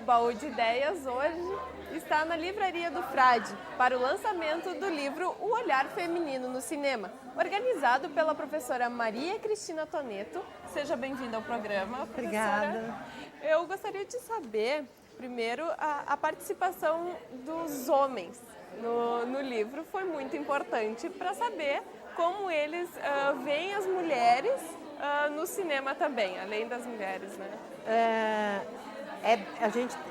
Baú de Ideias hoje está na Livraria do Frade para o lançamento do livro O Olhar Feminino no Cinema, organizado pela professora Maria Cristina Toneto. Seja bem-vinda ao programa, professora. Obrigada. Eu gostaria de saber, primeiro, a participação dos homens no livro foi muito importante para saber como eles veem as mulheres no cinema também, além das mulheres, né?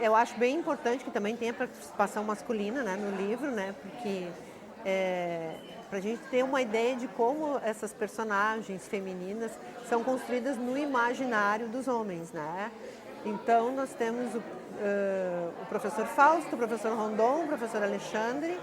Eu acho bem importante que também tenha participação masculina, né, no livro, né, porque para a gente ter uma ideia de como essas personagens femininas são construídas no imaginário dos homens, né? Então nós temos o professor Fausto, o professor Rondon, o professor Alexandre,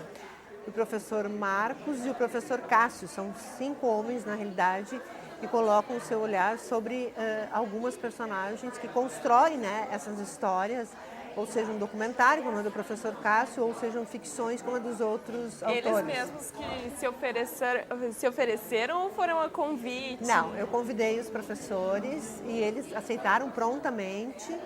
o professor Marcos e o professor Cássio. São 5 homens, na realidade, que colocam o seu olhar sobre algumas personagens que constroem, né, essas histórias, ou seja, um documentário, como é do professor Cássio, ou sejam ficções, como é dos outros autores. Eles mesmos que se ofereceram ou foram a convite? Não, eu convidei os professores e eles aceitaram prontamente.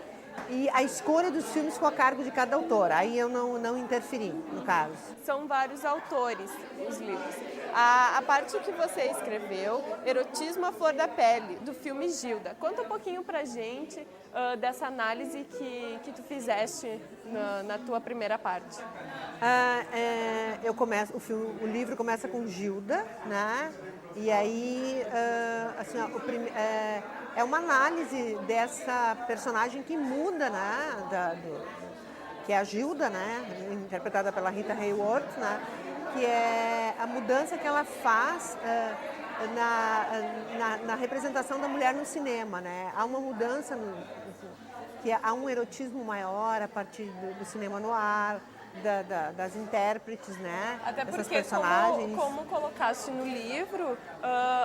E a escolha dos filmes ficou a cargo de cada autor. Aí eu não interferi, no caso. São vários autores os livros. A parte que você escreveu, Erotismo à Flor da Pele, do filme Gilda. Conta um pouquinho pra gente dessa análise que tu fizeste na tua primeira parte. O livro começa com Gilda, né? E aí, assim, é uma análise dessa personagem que muda, né? Que é a Gilda, né? Interpretada pela Rita Hayworth, né? Que é a mudança que ela faz na representação da mulher no cinema, né? Há uma mudança, que há um erotismo maior a partir do cinema noir, das intérpretes, né? Até porque, personagens. como colocaste no livro,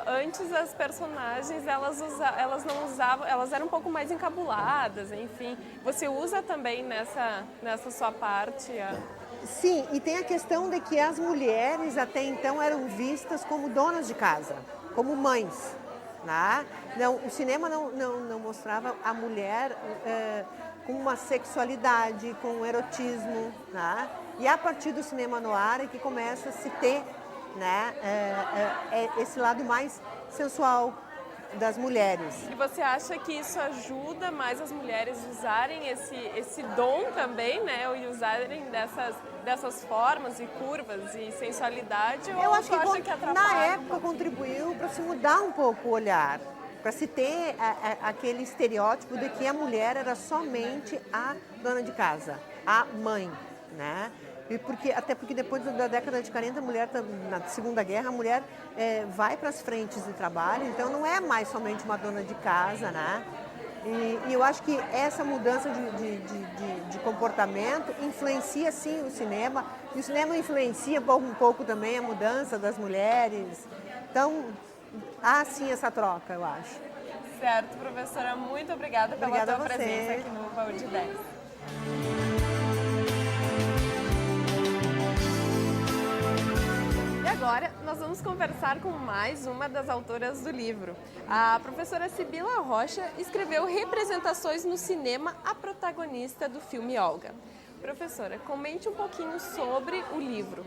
antes as personagens elas não usavam, elas eram um pouco mais encabuladas, enfim. Você usa também nessa sua parte? Sim, e tem a questão de que as mulheres até então eram vistas como donas de casa, como mães. Né? Não, o cinema não mostrava a mulher com uma sexualidade, com um erotismo, né? E a partir do cinema noir é que começa a se ter, né, esse lado mais sensual das mulheres. E você acha que isso ajuda mais as mulheres usarem esse dom também, né? E usarem dessas formas e curvas e sensualidade? Eu acho que atrapalha? Na época contribuiu para se mudar um pouco o olhar, para se ter aquele estereótipo de que a mulher era somente a dona de casa, a mãe, né? Até porque depois da década de 40, a mulher, na Segunda Guerra, a mulher vai para as frentes de trabalho, então não é mais somente uma dona de casa, né? E eu acho que essa mudança de comportamento influencia sim o cinema, e o cinema influencia um pouco também a mudança das mulheres. Então, há sim essa troca, eu acho. Certo, professora, muito obrigada pela tua presença aqui no Baú de Ideias. E agora nós vamos conversar com mais uma das autoras do livro. A professora Sibila Rocha escreveu Representações no Cinema, a protagonista do filme Olga. Professora, comente um pouquinho sobre o livro.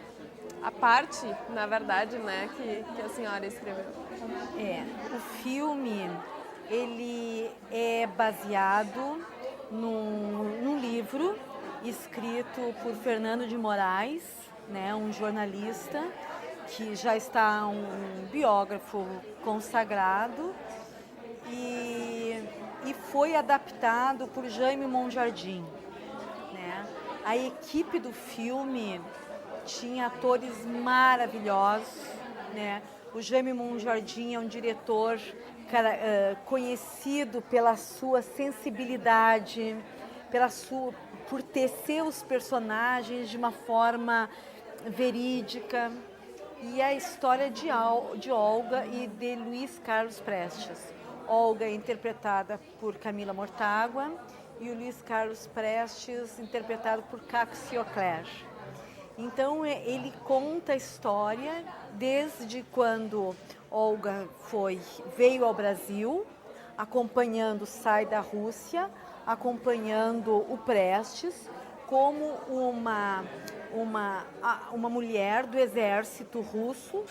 A parte, na verdade, né, que a senhora escreveu. O filme, ele é baseado num livro escrito por Fernando de Moraes, né, um jornalista que já está um biógrafo consagrado e foi adaptado por Jaime Monjardim, né? A equipe do filme tinha atores maravilhosos, né? O Jaime Monjardim é um diretor conhecido pela sua sensibilidade, por tecer os personagens de uma forma verídica. E a história de Olga e de Luiz Carlos Prestes. Olga interpretada por Camila Mortágua e o Luiz Carlos Prestes interpretado por Caco Siocler. Então ele conta a história desde quando Olga veio ao Brasil, acompanhando o Sai da Rússia, acompanhando o Prestes como uma mulher do exército russo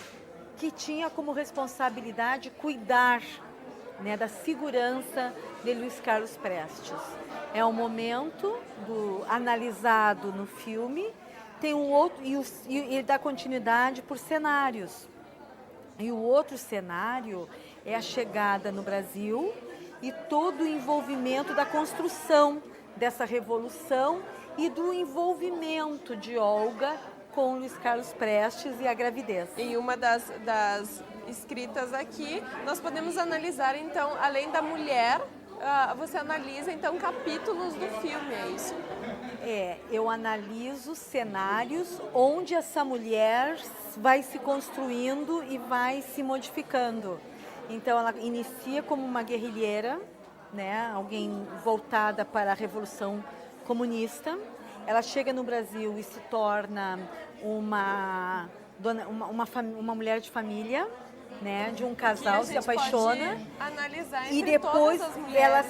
que tinha como responsabilidade cuidar, né, da segurança de Luiz Carlos Prestes. É um momento analisado no filme, tem um outro, e ele dá continuidade por cenários. E o outro cenário é a chegada no Brasil e todo o envolvimento da construção dessa revolução e do envolvimento de Olga com Luiz Carlos Prestes e a gravidez. Em uma das escritas aqui, nós podemos analisar, então, além da mulher, você analisa, então, capítulos do filme, é isso? Eu analiso cenários onde essa mulher vai se construindo e vai se modificando. Então, ela inicia como uma guerrilheira, né, alguém voltada para a Revolução Comunista. Ela chega no Brasil e se torna uma mulher de família, né, de um casal, se apaixona. E depois ela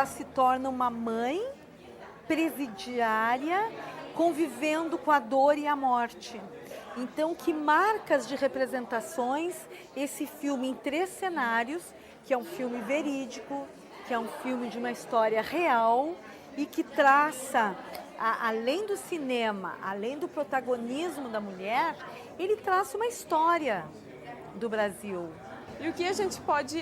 se torna uma mãe presidiária, convivendo com a dor e a morte. Então, que marcas de representações esse filme em 3 cenários, que é um filme verídico, que é um filme de uma história real e que traça, além do cinema, além do protagonismo da mulher, ele traça uma história do Brasil. E o que a gente pode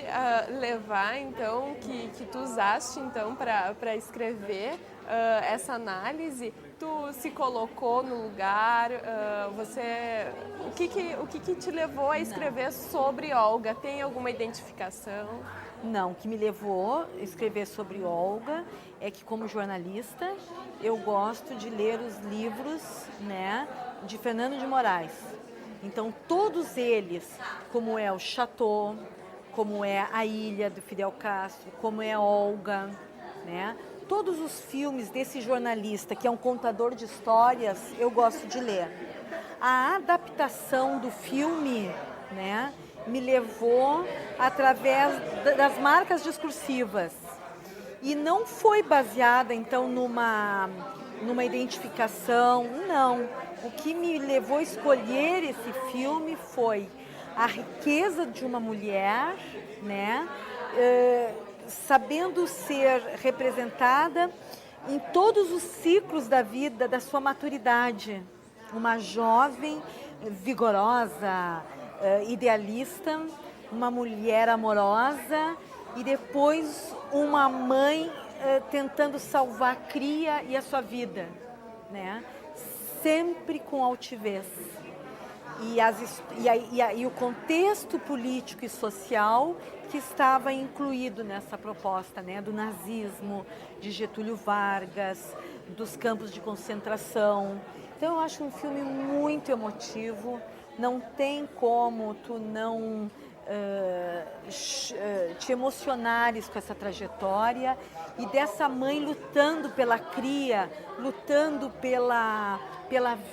levar, então, que tu usaste, então, para escrever essa análise? Tu se colocou no lugar, o que te levou a escrever sobre Olga? Tem alguma identificação? Não, o que me levou a escrever sobre Olga é que, como jornalista, eu gosto de ler os livros, né, de Fernando de Moraes. Então, todos eles, como é o Chateau, como é A Ilha, do Fidel Castro, como é Olga, né? Todos os filmes desse jornalista, que é um contador de histórias, eu gosto de ler. A adaptação do filme, né, me levou através das marcas discursivas. E não foi baseada, então, numa identificação, não. O que me levou a escolher esse filme foi a riqueza de uma mulher, né, sabendo ser representada em todos os ciclos da vida, da sua maturidade. Uma jovem vigorosa, idealista, uma mulher amorosa e depois uma mãe tentando salvar a cria e a sua vida, né? Sempre com altivez. E o contexto político e social que estava incluído nessa proposta, né, do nazismo, de Getúlio Vargas, dos campos de concentração. Então eu acho um filme muito emotivo, não tem como tu não te emocionares com essa trajetória e dessa mãe lutando pela cria, lutando pela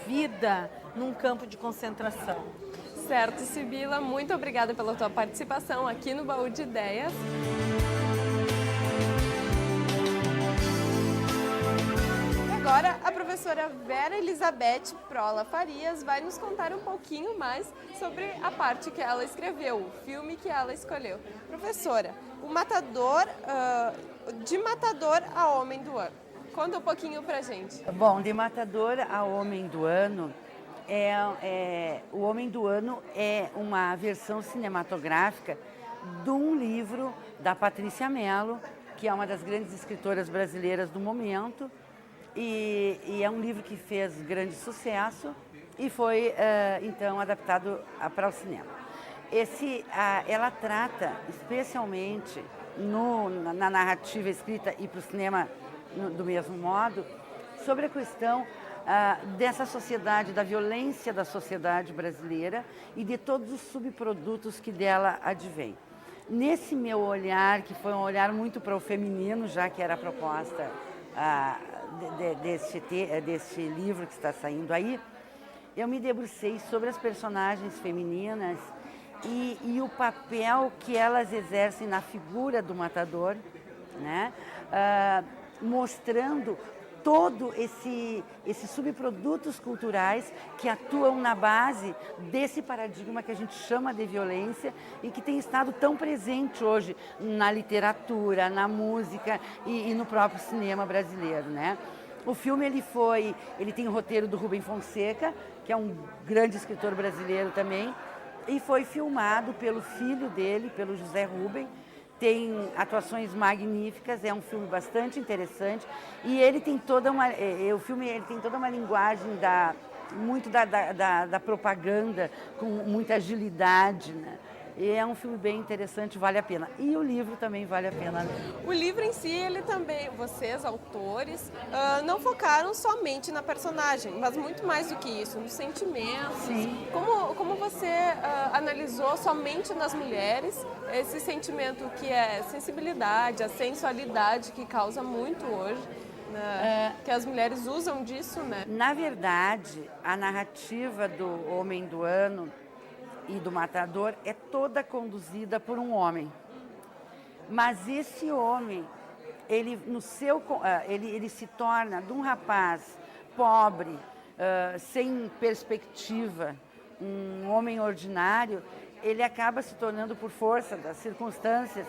vida num campo de concentração. Certo, Sibila, muito obrigada pela tua participação aqui no Baú de Ideias. Agora, a professora Vera Elizabeth Prola Farias vai nos contar um pouquinho mais sobre a parte que ela escreveu, o filme que ela escolheu. Professora, o Matador, de Matador a Homem do Ano. Conta um pouquinho pra gente. Bom, de Matador a Homem do Ano, o Homem do Ano é uma versão cinematográfica de um livro da Patrícia Mello, que é uma das grandes escritoras brasileiras do momento, e é um livro que fez grande sucesso e foi, então, adaptado para o cinema. Ela trata, especialmente na narrativa escrita e para o cinema do mesmo modo, sobre a questão dessa sociedade, da violência da sociedade brasileira e de todos os subprodutos que dela advêm. Nesse meu olhar, que foi um olhar muito para o feminino, já que era a proposta deste livro que está saindo aí, eu me debrucei sobre as personagens femininas e o papel que elas exercem na figura do matador, né? mostrando todo esses subprodutos culturais que atuam na base desse paradigma que a gente chama de violência e que tem estado tão presente hoje na literatura, na música e no próprio cinema brasileiro, né? O filme ele tem o roteiro do Rubem Fonseca, que é um grande escritor brasileiro também, e foi filmado pelo filho dele, pelo José Rubem. Tem atuações magníficas, é um filme bastante interessante e ele tem toda uma, o filme ele tem toda uma linguagem muito da propaganda, com muita agilidade, né? E é um filme bem interessante, vale a pena. E o livro também vale a pena ler. O livro em si, ele também, vocês, autores, não focaram somente na personagem, mas muito mais do que isso, nos sentimentos. Sim. Como você analisou somente nas mulheres esse sentimento que é sensibilidade, a sensualidade que causa muito hoje, né? Que as mulheres usam disso, né? Na verdade, a narrativa do Homem do Ano e do Matador é toda conduzida por um homem. Mas esse homem, ele se torna de um rapaz pobre, sem perspectiva, um homem ordinário, ele acaba se tornando, por força das circunstâncias,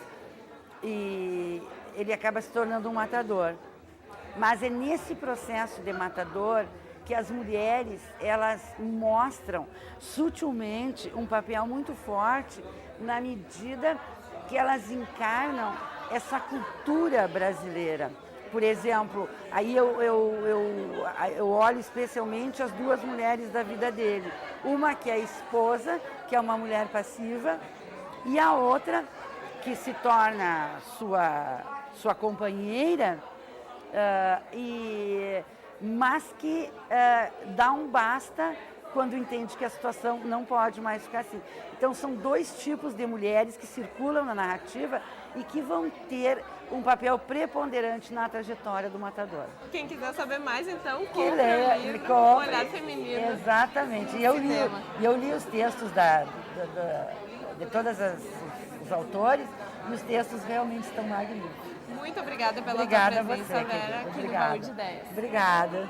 e ele acaba se tornando um matador. Mas é nesse processo de matador que as mulheres, elas mostram sutilmente um papel muito forte na medida que elas encarnam essa cultura brasileira. Por exemplo, aí eu olho especialmente as duas mulheres da vida dele. Uma que é a esposa, que é uma mulher passiva, e a outra que se torna sua companheira, mas que dá um basta quando entende que a situação não pode mais ficar assim. Então, são dois tipos de mulheres que circulam na narrativa e que vão ter um papel preponderante na trajetória do matador. Quem quiser saber mais, então, Que compre lê, o livro, compre. O Olhar Feminino. Exatamente. E eu li os textos de todos os autores, e os textos realmente estão magníficos. Muito obrigada pela Obrigada tua presença, a você, Vera, aqui Obrigada. no Baú de Ideias. Obrigada.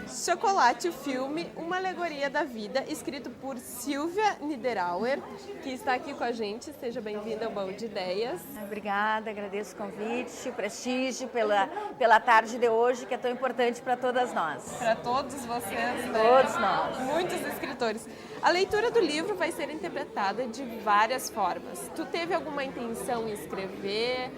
Chocolate, o filme, uma alegoria da vida, escrito por Silvia Niederauer, que está aqui com a gente. Seja bem-vinda ao Baú de Ideias. Obrigada, agradeço o convite, o prestígio pela tarde de hoje, que é tão importante para todas nós. Para todos vocês, né? Todos nós. Muitos escritores. A leitura do livro vai ser interpretada de várias formas. Tu teve alguma intenção em escrever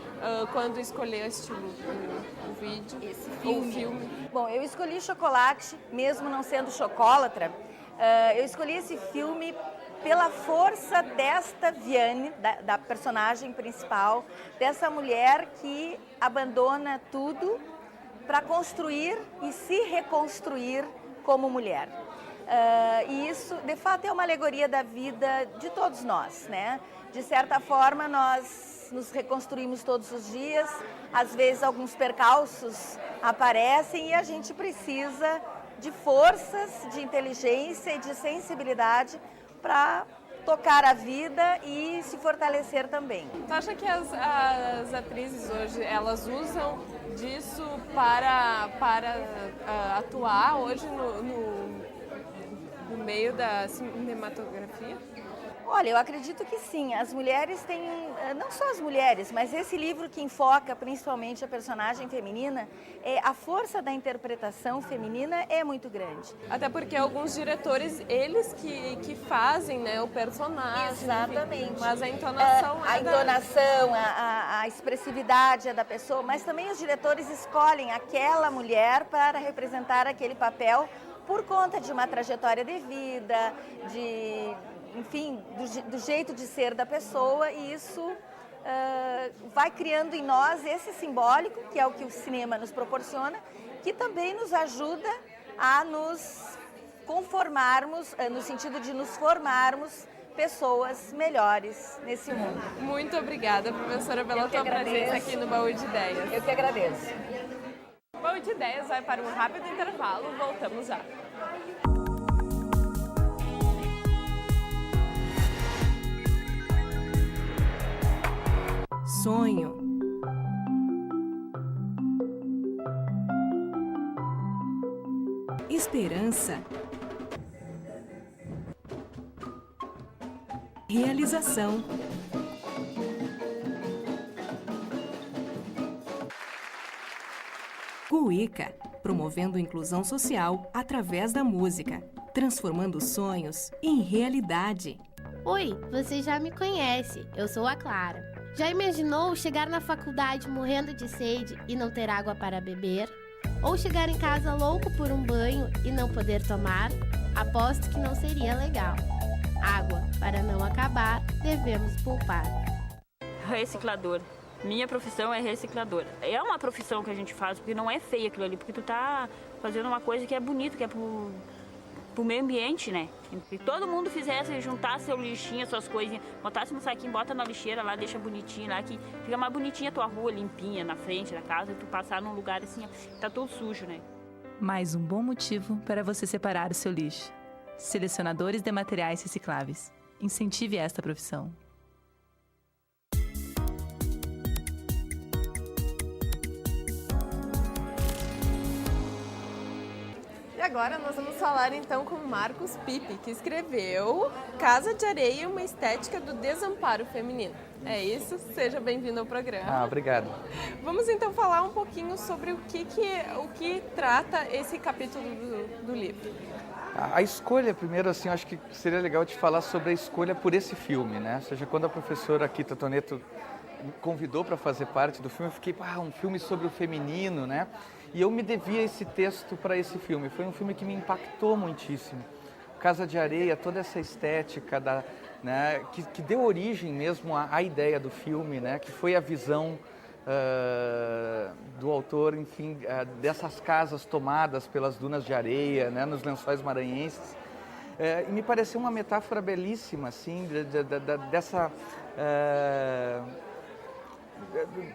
quando escolheste o vídeo? Esse ou o filme? Bom, eu escolhi Chocolate, mesmo não sendo chocólatra. Eu escolhi esse filme pela força desta Viane, da personagem principal, dessa mulher que abandona tudo para construir e se reconstruir como mulher. E isso, de fato, é uma alegoria da vida de todos nós, né? De certa forma, nós nos reconstruímos todos os dias, às vezes alguns percalços aparecem e a gente precisa de forças, de inteligência e de sensibilidade para tocar a vida e se fortalecer também. Tu acha que as atrizes hoje, elas usam disso para atuar hoje no meio da cinematografia? Olha, eu acredito que sim. As mulheres têm, não só as mulheres, mas esse livro que enfoca principalmente a personagem feminina, a força da interpretação feminina é muito grande. Até porque alguns diretores, eles que fazem, né, o personagem. Exatamente. Enfim, mas a entonação a entonação, a expressividade é da pessoa, mas também os diretores escolhem aquela mulher para representar aquele papel por conta de uma trajetória de vida, enfim, do jeito de ser da pessoa, e isso vai criando em nós esse simbólico, que é o que o cinema nos proporciona, que também nos ajuda a nos conformarmos, no sentido de nos formarmos pessoas melhores nesse mundo. Muito obrigada, professora, pela tua presença aqui no Baú de Ideias. Eu que agradeço. O Baú de Ideias vai para um rápido intervalo, voltamos já. sonho. Esperança. Realização. Cuíca, promovendo inclusão social através da música, transformando sonhos em realidade. Oi, você já me conhece, eu sou a Clara. Já imaginou chegar na faculdade morrendo de sede e não ter água para beber? Ou chegar em casa louco por um banho e não poder tomar? Aposto que não seria legal. Água, para não acabar, devemos poupar. Reciclador. Minha profissão é recicladora. É uma profissão que a gente faz, porque não é feia aquilo ali, porque tu tá fazendo uma coisa que é bonita, que é pro meio ambiente, né? Se todo mundo fizesse, juntasse seu lixinho, suas coisinhas, botasse no saquinho, bota na lixeira lá, deixa bonitinho lá, que fica mais bonitinha a tua rua, limpinha, na frente da casa, e tu passar num lugar assim, tá todo sujo, né? Mais um bom motivo para você separar o seu lixo. Selecionadores de materiais recicláveis. Incentive esta profissão. E agora nós vamos falar então com Marcos Pipe, que escreveu Casa de Areia, uma estética do desamparo feminino. É isso? Seja bem-vindo ao programa. Obrigado. Vamos então falar um pouquinho sobre o que trata esse capítulo do livro. A escolha, primeiro, assim, eu acho que seria legal te falar sobre a escolha por esse filme, né? Ou seja, quando a professora Kita Toneto me convidou para fazer parte do filme, eu fiquei, um filme sobre o feminino, né? E eu me devia esse texto para esse filme. Foi um filme que me impactou muitíssimo. Casa de Areia, toda essa estética né, que deu origem mesmo à ideia do filme, né? Que foi a visão do autor, enfim, dessas casas tomadas pelas dunas de areia, né, nos lençóis maranhenses. E me pareceu uma metáfora belíssima, assim, dessa...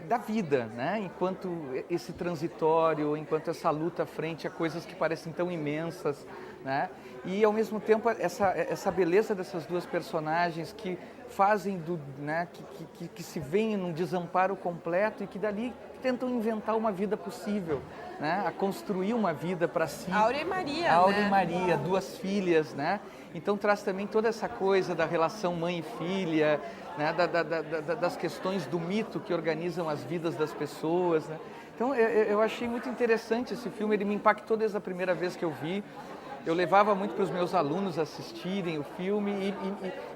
da vida, né? Enquanto esse transitório, enquanto essa luta frente a coisas que parecem tão imensas, né? E ao mesmo tempo essa beleza dessas duas personagens que fazem né? que se veem num desamparo completo e que dali tentam inventar uma vida possível, né? A construir uma vida para si. Áurea e Maria, Áurea né? e Maria, duas filhas, né? Então traz também toda essa coisa da relação mãe e filha, né? Das questões do mito que organizam as vidas das pessoas, né? Então eu achei muito interessante esse filme, ele me impactou desde a primeira vez que eu vi. Eu levava muito para os meus alunos assistirem o filme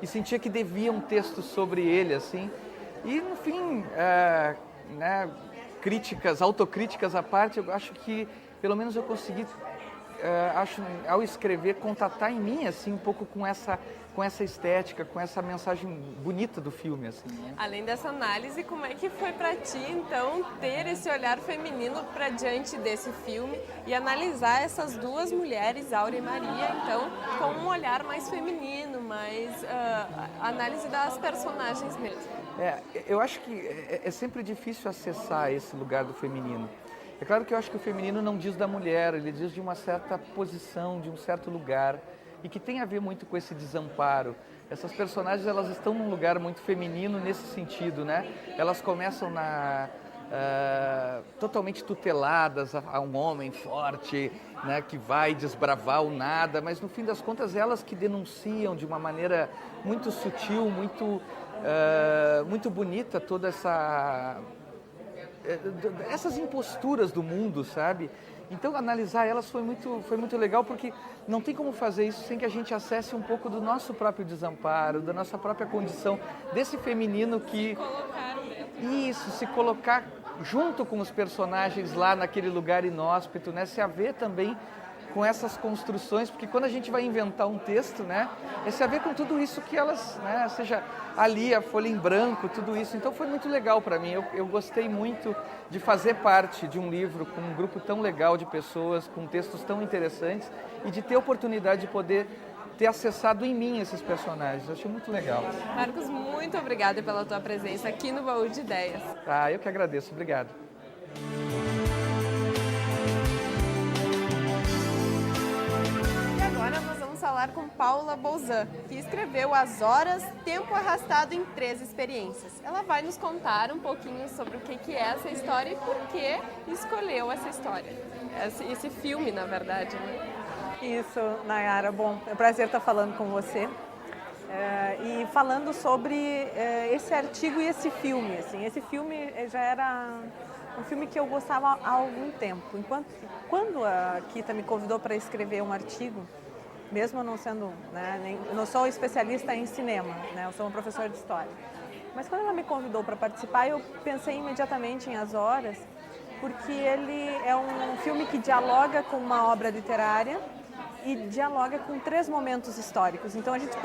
e sentia que devia um texto sobre ele, assim. E no fim, né, autocríticas à parte, eu acho que pelo menos eu consegui, ao escrever, contatar em mim assim um pouco com essa estética, com essa mensagem bonita do filme, assim, né? Além dessa análise, como é que foi para ti, então, ter esse olhar feminino para diante desse filme e analisar essas duas mulheres, Áurea e Maria, então, com um olhar mais feminino, mais análise das personagens mesmo? Eu acho que é sempre difícil acessar esse lugar do feminino. É claro que eu acho que o feminino não diz da mulher, ele diz de uma certa posição, de um certo lugar, e que tem a ver muito com esse desamparo. Essas personagens, elas estão num lugar muito feminino nesse sentido, né? Elas começam totalmente tuteladas a um homem forte, né? Que vai desbravar o nada, mas no fim das contas elas que denunciam de uma maneira muito sutil, muito bonita toda essas imposturas do mundo, sabe? Então, analisar elas foi muito legal, porque não tem como fazer isso sem que a gente acesse um pouco do nosso próprio desamparo, da nossa própria condição, desse feminino que... se colocar junto com os personagens lá naquele lugar inóspito, né? Se haver também com essas construções, porque quando a gente vai inventar um texto, né, é se haver com tudo isso que elas, né, seja ali a folha em branco, tudo isso. Então foi muito legal para mim, eu gostei muito de fazer parte de um livro com um grupo tão legal de pessoas, com textos tão interessantes e de ter a oportunidade de poder ter acessado em mim esses personagens. Eu achei muito legal. Marcos, muito obrigada pela tua presença aqui no Baú de Ideias. Eu que agradeço. Obrigado. Agora nós vamos falar com Paula Bolzan, que escreveu As Horas, Tempo Arrastado em 3 Experiências. Ela vai nos contar um pouquinho sobre o que é essa história e por que escolheu essa história. Esse filme, na verdade, né? Isso, Nayara. Bom, é um prazer estar falando com você. E falando sobre esse artigo e esse filme. Assim, esse filme já era um filme que eu gostava há algum tempo. Quando a Kita me convidou para escrever um artigo, mesmo eu não sendo, né, eu não sou especialista em cinema, né, eu sou uma professora de história. Mas quando ela me convidou para participar, eu pensei imediatamente em As Horas, porque ele é um filme que dialoga com uma obra literária e dialoga com 3 momentos históricos. Então a gente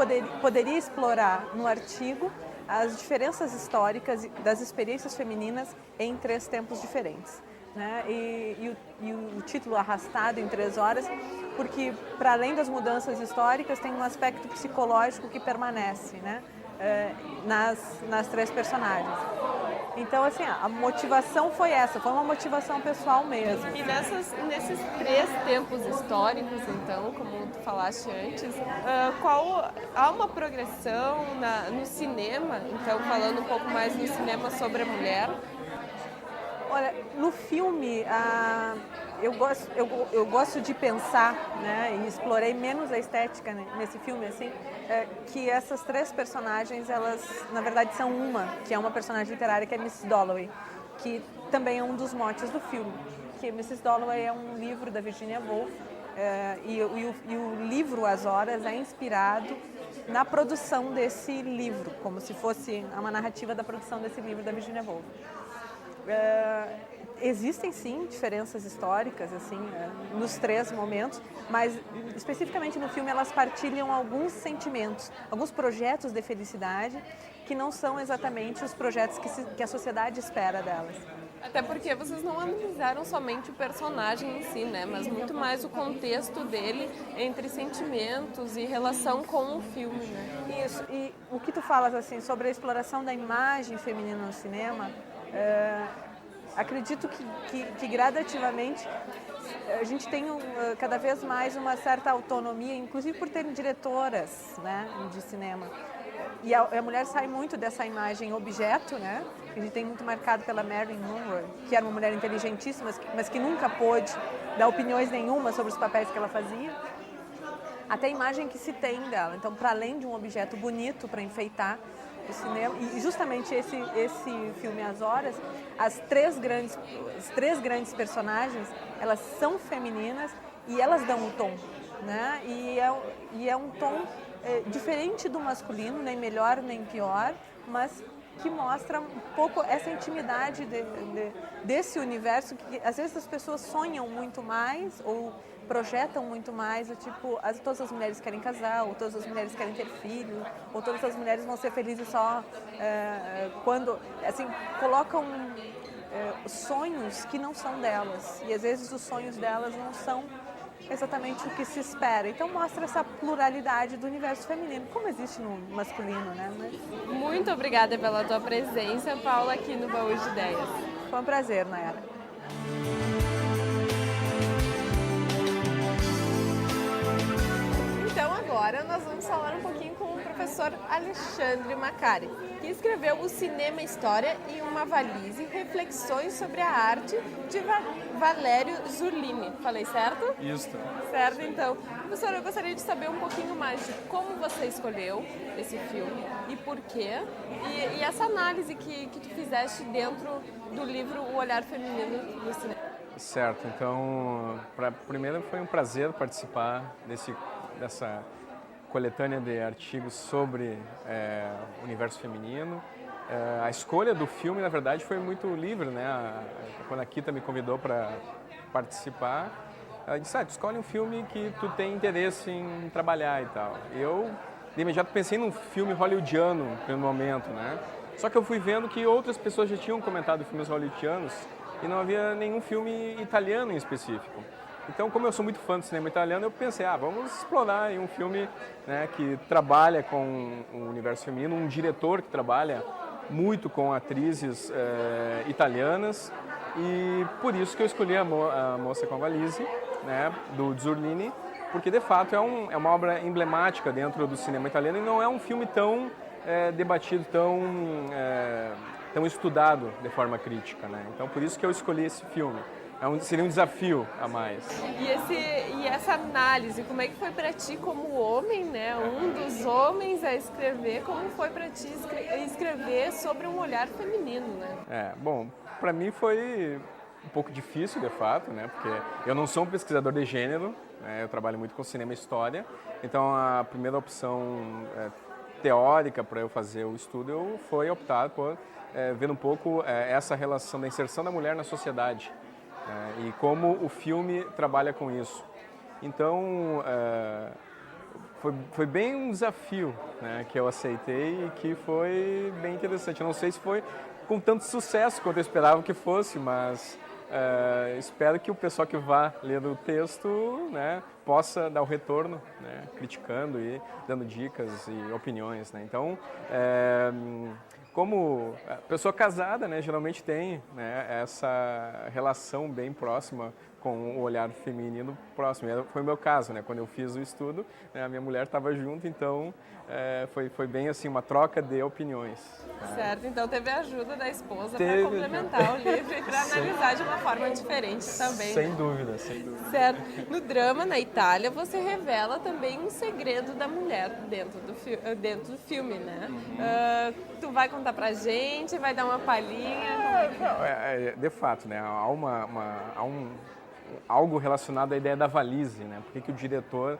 poderia explorar no artigo as diferenças históricas das experiências femininas em 3 tempos diferentes, né? E o título Arrastado em 3 Horas, porque para além das mudanças históricas tem um aspecto psicológico que permanece, né? Nas 3 personagens. Então, assim, a motivação foi essa, foi uma motivação pessoal mesmo. E nesses 3 tempos históricos, então, como tu falaste antes, há uma progressão no cinema, então, falando um pouco mais no cinema sobre a mulher? Olha, no filme, eu gosto de pensar, né, e explorei menos a estética nesse filme, assim, que essas 3 personagens, elas na verdade são que é uma personagem literária, que é Mrs. Dalloway, que também é um dos motes do filme. Que Mrs. Dalloway é um livro da Virginia Woolf, e o livro As Horas é inspirado na produção desse livro, como se fosse uma narrativa da produção desse livro da Virginia Woolf. Existem sim diferenças históricas assim, nos 3 momentos, mas especificamente no filme elas partilham alguns sentimentos, alguns projetos de felicidade que não são exatamente os projetos que a sociedade espera delas. Até porque vocês não analisaram somente o personagem em si, né? Mas muito mais o contexto dele entre sentimentos e relação com o filme, né? Isso, e o que tu falas assim, sobre a exploração da imagem feminina no cinema, acredito que gradativamente a gente tem cada vez mais uma certa autonomia, inclusive por terem diretoras, né, de cinema. E a mulher sai muito dessa imagem objeto, né? A gente tem muito marcado pela Marilyn Monroe, que era uma mulher inteligentíssima, mas que nunca pôde dar opiniões nenhuma sobre os papéis que ela fazia. Até a imagem que se tem dela. Então, para além de um objeto bonito para enfeitar o cinema, e justamente esse filme As Horas, as três grandes personagens, elas são femininas e elas dão um tom, né? E é um tom diferente do masculino, nem melhor nem pior, mas que mostra um pouco essa intimidade desse universo que às vezes as pessoas sonham muito mais ou projetam muito mais, tipo, todas as mulheres querem casar, ou todas as mulheres querem ter filho, ou todas as mulheres vão ser felizes só quando, assim, colocam sonhos que não são delas, e às vezes os sonhos delas não são exatamente o que se espera. Então mostra essa pluralidade do universo feminino, como existe no masculino, né? Muito obrigada pela tua presença, Paula, aqui no Baú de Ideias. Foi um prazer, Nayara. Então agora nós vamos falar um pouquinho com o professor Alexandre Macari, que escreveu O Cinema, História e uma Valise, reflexões sobre a arte de Valério Zurlini. Falei certo? Isso. Certo, então. Professor, eu gostaria de saber um pouquinho mais de como você escolheu esse filme e por quê, e essa análise que tu fizeste dentro do livro O Olhar Feminino no Cinema. Certo, então, primeiro foi um prazer participar dessa coletânea de artigos sobre o universo feminino. A escolha do filme, na verdade, foi muito livre, né? Quando a Kita me convidou para participar, ela disse, tu escolhe um filme que tu tem interesse em trabalhar e tal. Eu, de imediato, pensei num filme hollywoodiano, pelo momento, né? Só que eu fui vendo que outras pessoas já tinham comentado filmes hollywoodianos e não havia nenhum filme italiano em específico. Então, como eu sou muito fã do cinema italiano, eu pensei, vamos explorar aí um filme, né, que trabalha com o universo feminino, um diretor que trabalha muito com atrizes italianas, e por isso que eu escolhi a Moça com a Valise, né, do Zurlini, porque de fato é uma obra emblemática dentro do cinema italiano e não é um filme tão debatido, tão estudado de forma crítica, né? Então por isso que eu escolhi esse filme. Seria um desafio a mais. E essa análise, como é que foi para ti como homem, né? Um dos homens a escrever, como foi para ti escrever sobre um olhar feminino, né? Bom, para mim foi um pouco difícil, de fato, né? Porque eu não sou um pesquisador de gênero, né? Eu trabalho muito com cinema e história, então a primeira opção teórica para eu fazer o estudo foi optar por ver um pouco essa relação da inserção da mulher na sociedade. E como o filme trabalha com isso. Então, foi bem um desafio, né, que eu aceitei e que foi bem interessante. Eu não sei se foi com tanto sucesso quanto eu esperava que fosse, mas espero que o pessoal que vá ler o texto, né, possa dar o retorno, né, criticando e dando dicas e opiniões, né. Então, como pessoa casada, né, geralmente tem, né, essa relação bem próxima com o olhar feminino próximo. Foi o meu caso, né, quando eu fiz o estudo, né, a minha mulher estava junto, então foi bem assim uma troca de opiniões. Certo, então teve a ajuda da esposa para complementar o livro e para analisar de uma forma diferente também. Sem dúvida, sem dúvida. Certo. No drama, na Itália, você revela também um segredo da mulher dentro do filme, né? Tu vai contar pra gente, vai dar uma palhinha? De fato, né? Há algo relacionado à ideia da valise, né? Por que o diretor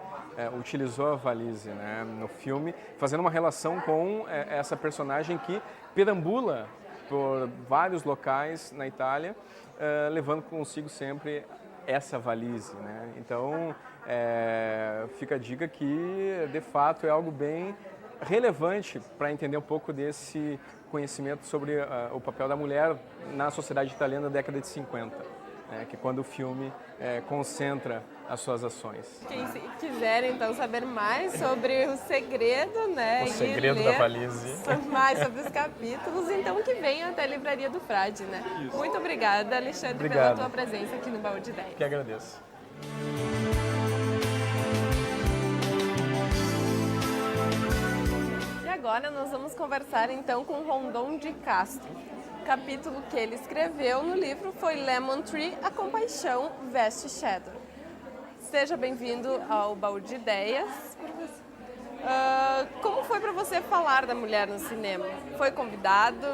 utilizou a valise, né, no filme, fazendo uma relação com essa personagem que perambula por vários locais na Itália, levando consigo sempre essa valise, né? Então, fica a dica que, de fato, é algo bem relevante para entender um pouco desse conhecimento sobre o papel da mulher na sociedade italiana da década de 50, que é quando o filme concentra as suas ações. Quem quiser, então, saber mais sobre o segredo, né? O segredo da valise. Mais sobre os capítulos, então que venha até a Livraria do Frade, né? Isso. Muito obrigada, Alexandre, pela tua presença aqui no Baú de Ideias. Que agradeço. E agora nós vamos conversar, então, com Rondon de Castro. O capítulo que ele escreveu no livro foi Lemon Tree, A Compaixão Veste Cheddar. Seja bem-vindo ao Baú de Ideias. Como foi para você falar da mulher no cinema? Foi convidado?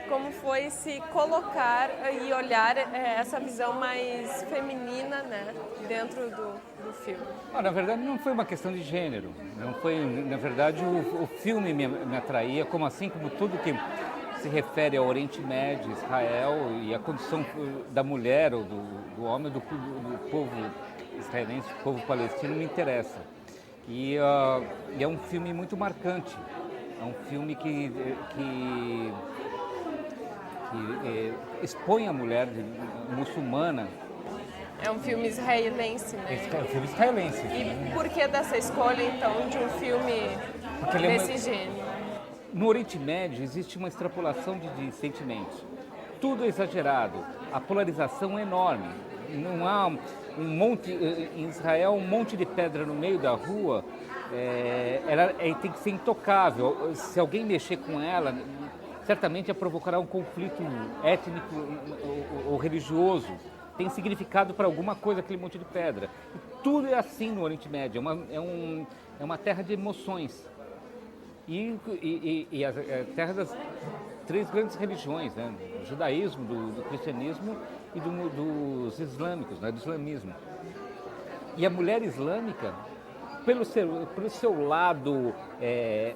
Como foi se colocar e olhar essa visão mais feminina, né, dentro do filme? Na verdade, não foi uma questão de gênero. Não foi, na verdade, o filme me atraía, como tudo que se refere ao Oriente Médio, Israel e a condição da mulher ou do homem, do povo israelense, do povo palestino, me interessa. E é um filme muito marcante. É um filme que expõe a mulher muçulmana. É um filme israelense, né? É um filme israelense. E por que dessa escolha, então, de um filme desse gênero? No Oriente Médio existe uma extrapolação de sentimentos. Tudo é exagerado. A polarização é enorme. Não há em Israel, um monte de pedra no meio da rua, ela tem que ser intocável. Se alguém mexer com ela, certamente provocará um conflito étnico ou religioso. Tem significado para alguma coisa aquele monte de pedra. E tudo é assim no Oriente Médio. É uma terra de emoções. E a terra das três grandes religiões, né? Do judaísmo, do cristianismo e dos islâmicos, né? Do islamismo. E a mulher islâmica, pelo seu lado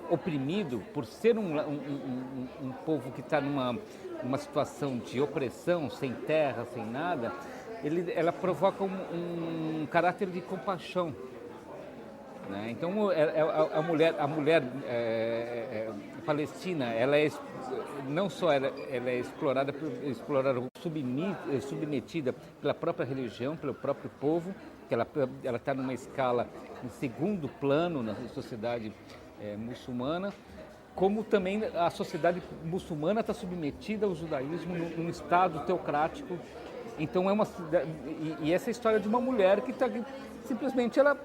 oprimido, por ser um povo que está numa situação de opressão, sem terra, sem nada, ela provoca um caráter de compaixão. Né? Então, a mulher palestina, não só ela é explorada, submetida pela própria religião, pelo próprio povo, que ela está numa escala em segundo plano na sociedade muçulmana, como também a sociedade muçulmana está submetida ao judaísmo num estado teocrático. Então, e essa história de uma mulher que simplesmente ela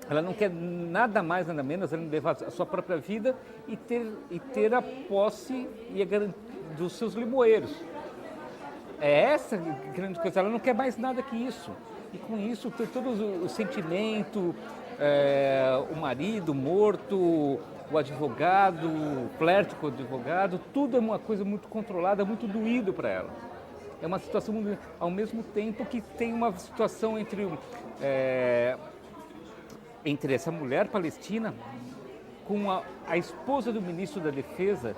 Ela não quer nada mais, nada menos, ela levar a sua própria vida e ter a posse e a dos seus limoeiros. É essa grande coisa, ela não quer mais nada que isso. E com isso, todo o sentimento, o marido morto, o advogado, o flerte com o advogado, tudo é uma coisa muito controlada, muito doído para ela. É uma situação, ao mesmo tempo que tem uma situação entre essa mulher palestina com a esposa do ministro da Defesa,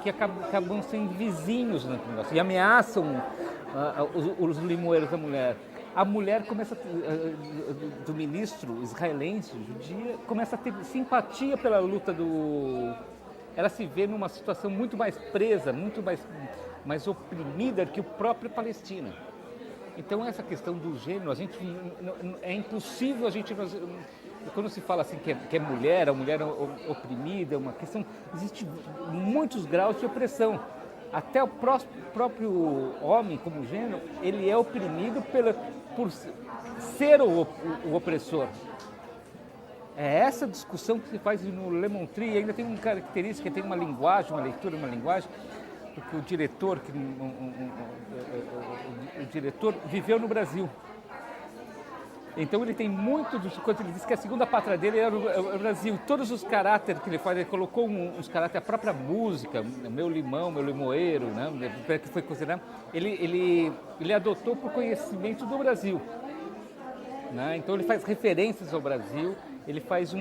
que acabam sendo vizinhos no negócio e ameaçam os limoeiros da mulher. A mulher do ministro israelense, judia, começa a ter simpatia pela luta Ela se vê numa situação muito mais presa, muito mais oprimida que o próprio Palestina. Então essa questão do gênero, é impossível a gente... Quando se fala assim que é mulher, a mulher oprimida, é uma questão... Existem muitos graus de opressão. Até o próprio homem, como gênero, ele é oprimido por ser o opressor. É essa discussão que se faz no Le Montry, e ainda tem uma característica, tem uma linguagem, uma leitura, uma linguagem, porque o diretor viveu no Brasil. Então ele tem muito quando ele diz que a segunda pátria dele era o Brasil. Todos os caráteres que ele faz, ele colocou uns caráteres, a própria música, meu limão, meu limoeiro, né, que foi considerado, ele adotou por conhecimento do Brasil. Né? Então ele faz referências ao Brasil, ele faz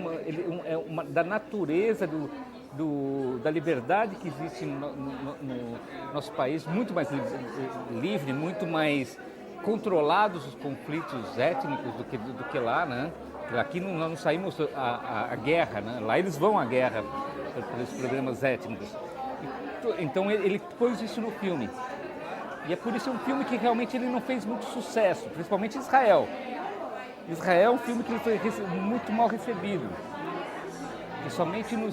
da natureza da liberdade que existe no nosso país, muito mais livre, muito mais controlados os conflitos étnicos do que lá, né? Aqui nós não saímos a guerra, né? Lá eles vão à guerra pelos problemas étnicos. Então ele pôs isso no filme. E é por isso um filme que realmente ele não fez muito sucesso, principalmente em Israel. Israel é um filme que ele foi muito mal recebido. E somente no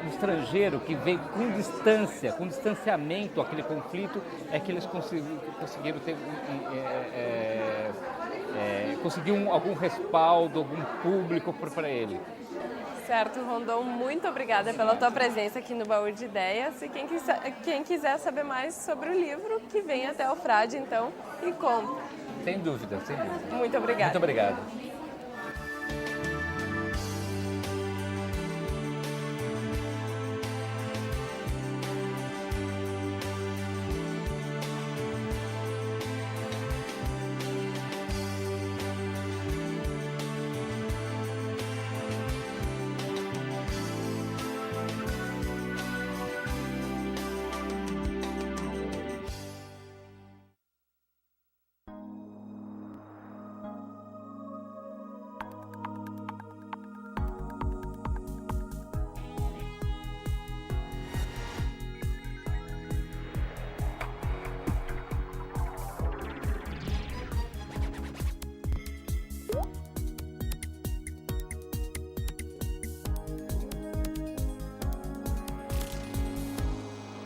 estrangeiro, que veio com distância, com distanciamento aquele conflito, é que eles conseguiram ter algum respaldo, algum público para ele. Certo, Rondon, muito obrigada pela tua presença aqui no Baú de Ideias. E quem quiser saber mais sobre o livro, que venha até o Frade, então, e compre. Sem dúvida, sem dúvida. Muito obrigada. Muito obrigado.